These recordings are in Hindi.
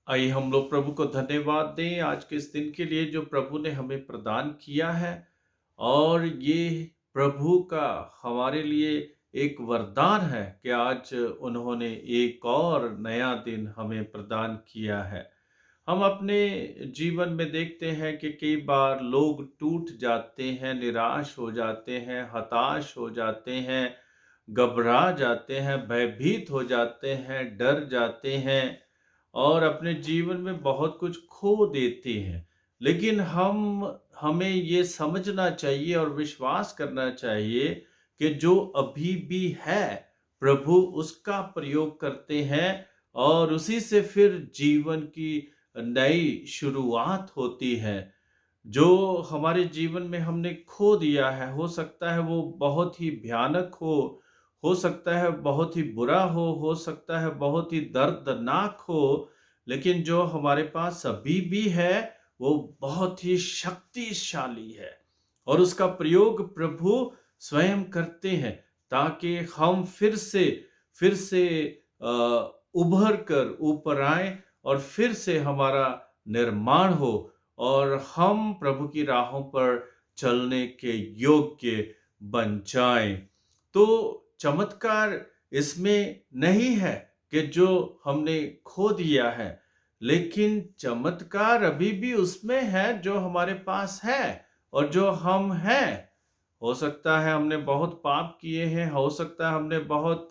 आइए हम लोग प्रभु को धन्यवाद दें आज के इस दिन के लिए जो प्रभु ने हमें प्रदान किया है। और ये प्रभु का हमारे लिए एक वरदान है कि आज उन्होंने एक और नया दिन हमें प्रदान किया है। हम अपने जीवन में देखते हैं कि कई बार लोग टूट जाते हैं, निराश हो जाते हैं, हताश हो जाते हैं, घबरा जाते हैं, भयभीत हो जाते हैं, डर जाते हैं और अपने जीवन में बहुत कुछ खो देते हैं। लेकिन हमें ये समझना चाहिए और विश्वास करना चाहिए कि जो अभी भी है, प्रभु उसका प्रयोग करते हैं और उसी से फिर जीवन की नई शुरुआत होती है। जो हमारे जीवन में हमने खो दिया है, हो सकता है वो बहुत ही भयानक हो सकता है बहुत ही बुरा हो सकता है बहुत ही दर्दनाक हो, लेकिन जो हमारे पास अभी भी है, वो बहुत ही शक्तिशाली है और उसका प्रयोग प्रभु स्वयं करते हैं ताकि हम फिर से उभर कर ऊपर आएँ और फिर से हमारा निर्माण हो और हम प्रभु की राहों पर चलने के योग्य बन जाएं। तो चमत्कार इसमें नहीं है कि जो हमने खो दिया है, लेकिन चमत्कार अभी भी उसमें है जो हमारे पास है और जो हम हैं। हो सकता है हमने बहुत पाप किए हैं, हो सकता है हमने बहुत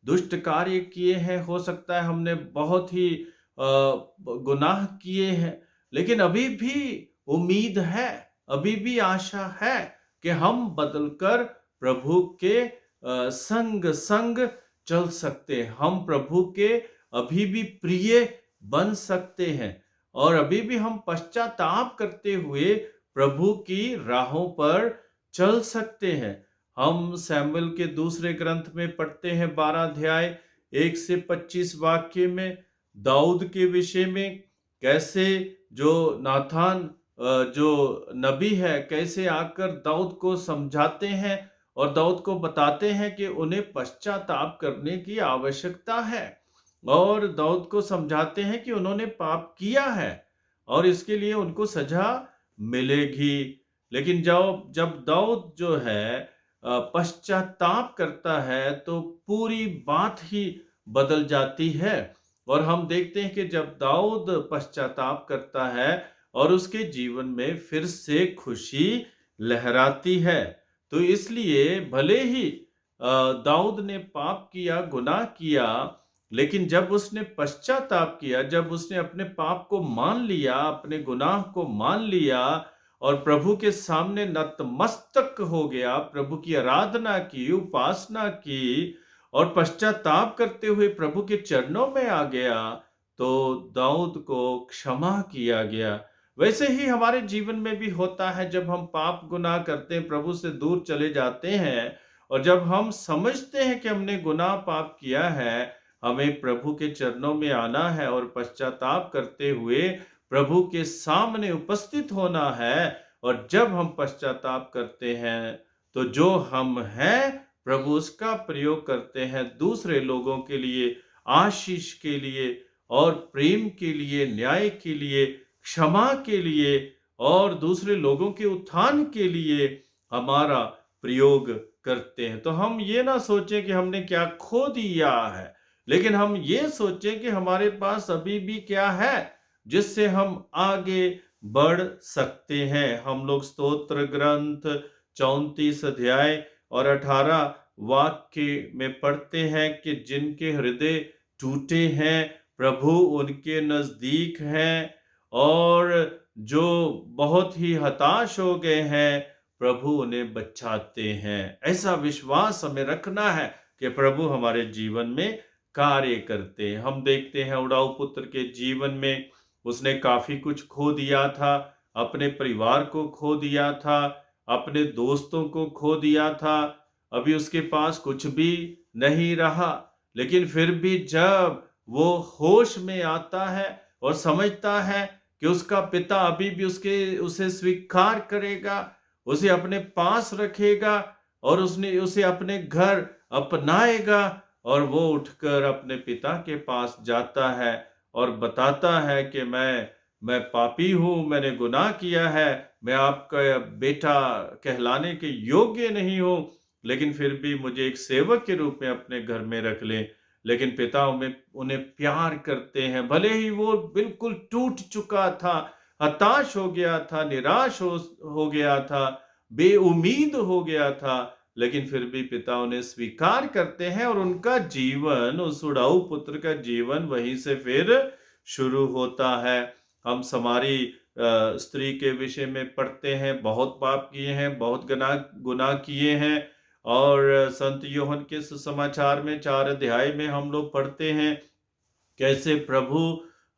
दुष्ट कार्य किए हैं, हो सकता है हमने बहुत ही गुनाह किए हैं, लेकिन अभी भी उम्मीद है, अभी भी आशा है कि हम बदलकर प्रभु के संग संग चल सकते हैं। हम प्रभु के अभी भी प्रिय बन सकते हैं और अभी भी हम पश्चाताप करते हुए प्रभु की राहों पर चल सकते हैं। हम शमूएल के दूसरे ग्रंथ में पढ़ते हैं 12 अध्याय 1 से 25 वाक्य में दाऊद के विषय में कैसे जो नाथान जो नबी है कैसे आकर दाऊद को समझाते हैं और दाऊद को बताते हैं कि उन्हें पश्चाताप करने की आवश्यकता है और दाऊद को समझाते हैं कि उन्होंने पाप किया है और इसके लिए उनको सजा मिलेगी। लेकिन जब दाऊद जो है पश्चाताप करता है तो पूरी बात ही बदल जाती है और हम देखते हैं कि जब दाऊद पश्चाताप करता है और उसके जीवन में फिर से खुशी लहराती है। तो इसलिए भले ही दाऊद ने पाप किया, गुनाह किया, लेकिन जब उसने पश्चाताप किया, जब उसने अपने पाप को मान लिया, अपने गुनाह को मान लिया और प्रभु के सामने नतमस्तक हो गया, प्रभु की आराधना की, उपासना की और पश्चाताप करते हुए प्रभु के चरणों में आ गया, तो दाऊद को क्षमा किया गया। वैसे ही हमारे जीवन में भी होता है जब हम पाप गुनाह करते हैं, प्रभु से दूर चले जाते हैं और जब हम समझते हैं कि हमने गुनाह पाप किया है, हमें प्रभु के चरणों में आना है और पश्चाताप करते हुए प्रभु के सामने उपस्थित होना है। और जब हम पश्चाताप करते हैं, तो जो हम हैं, प्रभु उसका प्रयोग करते हैं दूसरे लोगों के लिए, आशीष के लिए और प्रेम के लिए, न्याय के लिए, क्षमा के लिए और दूसरे लोगों के उत्थान के लिए हमारा प्रयोग करते हैं। तो हम ये ना सोचें कि हमने क्या खो दिया है, लेकिन हम ये सोचें कि हमारे पास अभी भी क्या है जिससे हम आगे बढ़ सकते हैं। हम लोग स्तोत्र ग्रंथ 34 अध्याय और 18 वाक्य में पढ़ते हैं कि जिनके हृदय टूटे हैं, प्रभु उनके नजदीक हैं और जो बहुत ही हताश हो गए हैं, प्रभु उन्हें बचाते हैं। ऐसा विश्वास हमें रखना है कि प्रभु हमारे जीवन में कार्य करते हैं। हम देखते हैं उड़ाऊ पुत्र के जीवन में उसने काफी कुछ खो दिया था, अपने परिवार को खो दिया था, अपने दोस्तों को खो दिया था, अभी उसके पास कुछ भी नहीं रहा। लेकिन फिर भी जब वो होश में आता है और समझता है कि उसका पिता अभी भी उसके उसे स्वीकार करेगा, उसे अपने पास रखेगा और उसने उसे अपने घर अपनाएगा और वो उठकर अपने पिता के पास जाता है और बताता है कि मैं पापी हूँ, मैंने गुनाह किया है, मैं आपका बेटा कहलाने के योग्य नहीं हूँ, लेकिन फिर भी मुझे एक सेवक के रूप में अपने घर में रख लें। लेकिन पिता उन्हें प्यार करते हैं, भले ही वो बिल्कुल टूट चुका था, हताश हो गया था, निराश हो गया था, बेउम्मीद हो गया था, लेकिन फिर भी पिता उन्हें स्वीकार करते हैं और उनका जीवन, उस उड़ाऊ पुत्र का जीवन वहीं से फिर शुरू होता है। हम समारी स्त्री के विषय में पढ़ते हैं, बहुत पाप किए हैं, बहुत गुनाह किए हैं, और संत यूहन्ना के सुसमाचार में 4 अध्याय में हम लोग पढ़ते हैं कैसे प्रभु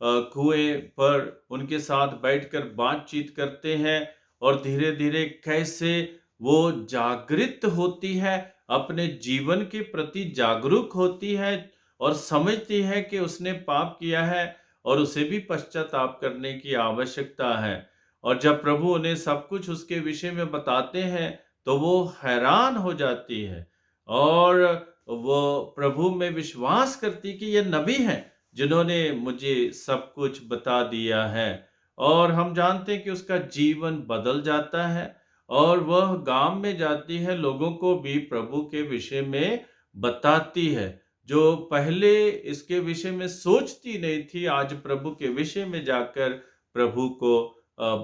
कुएं पर उनके साथ बैठकर बातचीत करते हैं, और धीरे धीरे कैसे वो जागृत होती है, अपने जीवन के प्रति जागरूक होती है और समझती है कि उसने पाप किया है और उसे भी पश्चाताप करने की आवश्यकता है। और जब प्रभु उन्हें सब कुछ उसके विषय में बताते हैं तो वो हैरान हो जाती है और वो प्रभु में विश्वास करती कि ये नबी हैं जिन्होंने मुझे सब कुछ बता दिया है। और हम जानते हैं कि उसका जीवन बदल जाता है और वह गांव में जाती है, लोगों को भी प्रभु के विषय में बताती है। जो पहले इसके विषय में सोचती नहीं थी, आज प्रभु के विषय में जाकर प्रभु को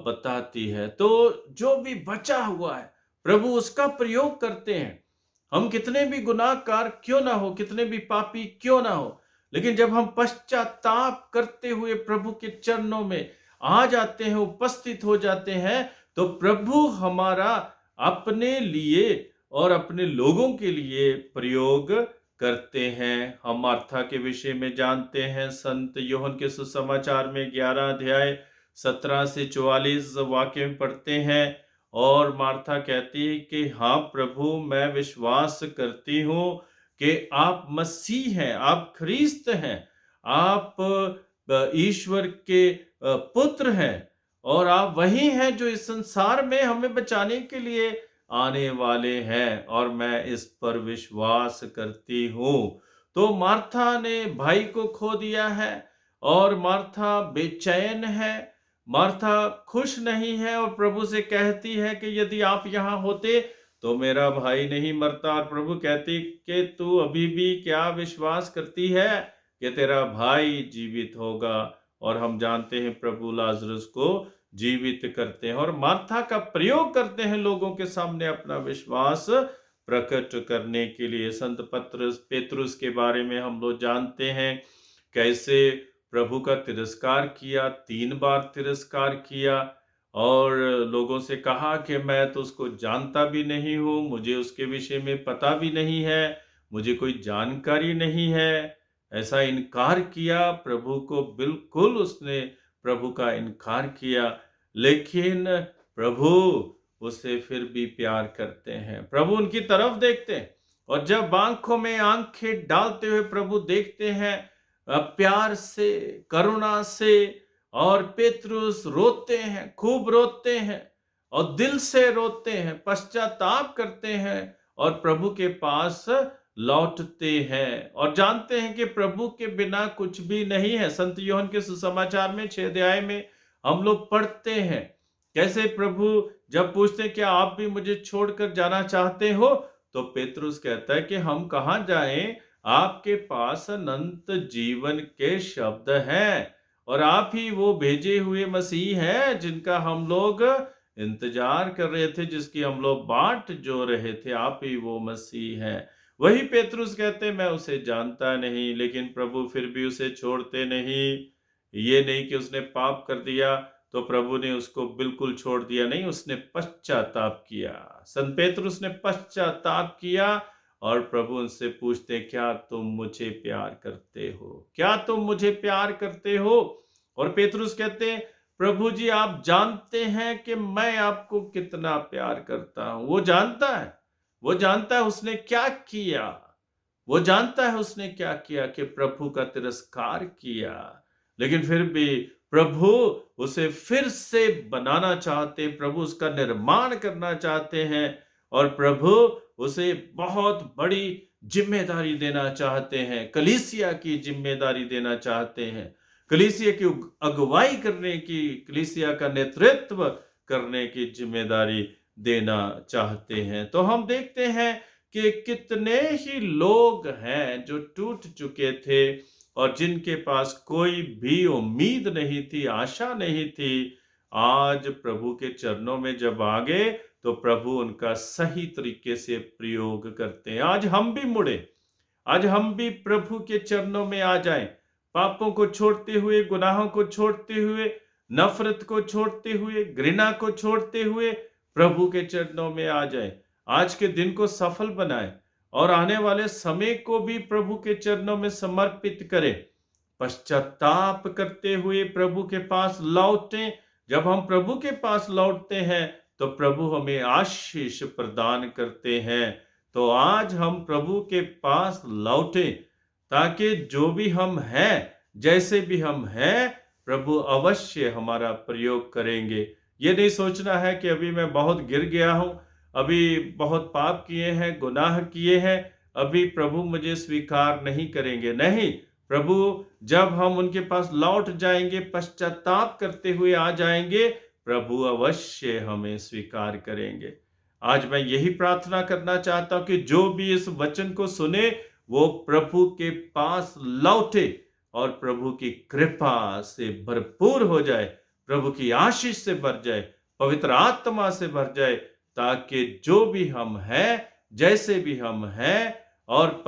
बताती है। तो जो भी बचा हुआ है प्रभु उसका प्रयोग करते हैं। हम कितने भी गुनाहगार क्यों ना हो, कितने भी पापी क्यों ना हो, लेकिन जब हम पश्चाताप करते हुए प्रभु के चरणों में आ जाते हैं, उपस्थित हो जाते हैं, तो प्रभु हमारा अपने लिए और अपने लोगों के लिए प्रयोग करते हैं। हम मार्था के विषय में जानते हैं, संत यूहन्ना के सुसमाचार में 11 अध्याय 17 से 44 वाक्य में पढ़ते हैं, और मार्था कहती है कि हाँ प्रभु, मैं विश्वास करती हूँ कि आप मसीह हैं, आप ख्रीस्त हैं, आप ईश्वर के पुत्र हैं, और आप वही हैं जो इस संसार में हमें बचाने के लिए आने वाले हैं, और मैं इस पर विश्वास करती हूँ। तो मार्था ने भाई को खो दिया है और मार्था बेचैन है, मार्था खुश नहीं है और प्रभु से कहती है कि यदि आप यहाँ होते तो मेरा भाई नहीं मरता। और प्रभु कहती कि तू अभी भी क्या विश्वास करती है कि तेरा भाई जीवित होगा। और हम जानते हैं प्रभु लाजरस को जीवित करते हैं और मार्था का प्रयोग करते हैं लोगों के सामने अपना विश्वास प्रकट करने के लिए। संत पेतरुस के बारे में हम लोग जानते हैं कैसे प्रभु का तिरस्कार किया, 3 बार तिरस्कार किया, और लोगों से कहा कि मैं तो उसको जानता भी नहीं हूँ, मुझे उसके विषय में पता भी नहीं है, मुझे कोई जानकारी नहीं है। ऐसा इनकार किया प्रभु को, बिल्कुल उसने प्रभु का इनकार किया, लेकिन प्रभु उसे फिर भी प्यार करते हैं। प्रभु उनकी तरफ देखते हैं और जब आंखों में आंखें डालते हुए प्रभु देखते हैं प्यार से, करुणा से, और पेतरुस रोते हैं, खूब रोते हैं और दिल से रोते हैं, पश्चाताप करते हैं और प्रभु के पास लौटते हैं और जानते हैं कि प्रभु के बिना कुछ भी नहीं है। संत यूहन्ना के सुसमाचार में 6 अध्याय में हम लोग पढ़ते हैं कैसे प्रभु जब पूछते हैं क्या आप भी मुझे छोड़कर जाना चाहते हो, तो पेतरुस कहता है कि हम कहाँ जाएं, आपके पास अनंत जीवन के शब्द हैं और आप ही वो भेजे हुए मसीह हैं जिनका हम लोग इंतजार कर रहे थे, जिसकी हम लोग बाट जो रहे थे, आप ही वो मसीह हैं। वही पेतरुस कहते मैं उसे जानता नहीं, लेकिन प्रभु फिर भी उसे छोड़ते नहीं। ये नहीं कि उसने पाप कर दिया तो प्रभु ने उसको बिल्कुल छोड़ दिया, नहीं, उसने पश्चाताप किया। संत पेतरुस ने पश्चाताप किया और प्रभु उनसे पूछते क्या तुम मुझे प्यार करते हो, क्या तुम मुझे प्यार करते हो? और पेतरुस कहते हैं प्रभु जी आप जानते हैं कि मैं आपको कितना प्यार करता हूं। वो जानता है, वो जानता है उसने क्या किया, वो जानता है उसने क्या किया कि प्रभु का तिरस्कार किया, लेकिन फिर भी प्रभु उसे फिर से बनाना चाहते, प्रभु उसका निर्माण करना चाहते हैं और प्रभु उसे बहुत बड़ी जिम्मेदारी देना चाहते हैं, कलीसिया की जिम्मेदारी देना चाहते हैं। कलीसिया की अगुवाई करने की, कलीसिया का नेतृत्व करने की जिम्मेदारी देना चाहते हैं। तो हम देखते हैं कि कितने ही लोग हैं जो टूट चुके थे और जिनके पास कोई भी उम्मीद नहीं थी, आशा नहीं थी। आज प्रभु के चरणों में जब आ गए तो प्रभु उनका सही तरीके से प्रयोग करते हैं। आज हम भी मुड़े, आज हम भी प्रभु के चरणों में आ जाएं, पापों को छोड़ते हुए, गुनाहों को छोड़ते हुए, नफरत को छोड़ते हुए, घृणा को छोड़ते हुए प्रभु के चरणों में आ जाएं। आज के दिन को सफल बनाएं और आने वाले समय को भी प्रभु के चरणों में समर्पित करें। पश्चाताप करते हुए प्रभु के पास लौटें। जब हम प्रभु के पास लौटते हैं तो प्रभु हमें आशीष प्रदान करते हैं। तो आज हम प्रभु के पास लौटें ताकि जो भी हम हैं, जैसे भी हम हैं, प्रभु अवश्य हमारा प्रयोग करेंगे। ये नहीं सोचना है कि अभी मैं बहुत गिर गया हूं, अभी बहुत पाप किए हैं, गुनाह किए हैं, अभी प्रभु मुझे स्वीकार नहीं करेंगे। नहीं, प्रभु जब हम उनके पास लौट जाएंगे, पश्चाताप करते हुए आ जाएंगे, प्रभु अवश्य हमें स्वीकार करेंगे। आज मैं यही प्रार्थना करना चाहता हूं कि जो भी इस वचन को सुने वो प्रभु के पास लौटे और प्रभु की कृपा से भरपूर हो जाए, प्रभु की आशीष से भर जाए, पवित्र आत्मा से भर जाए, ताकि जो भी हम हैं, जैसे भी हम हैं और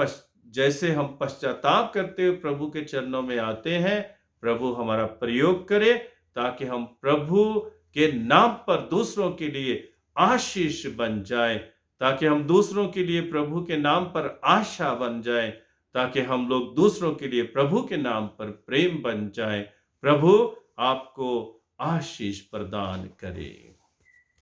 जैसे हम पश्चाताप करते हुए प्रभु के चरणों में आते हैं, प्रभु हमारा प्रयोग करे ताकि हम प्रभु के नाम पर दूसरों के लिए आशीष बन जाए, ताकि हम दूसरों के लिए प्रभु के नाम पर आशा बन जाए, ताकि हम लोग दूसरों के लिए प्रभु के नाम पर प्रेम बन जाए। प्रभु आपको आशीष प्रदान करे।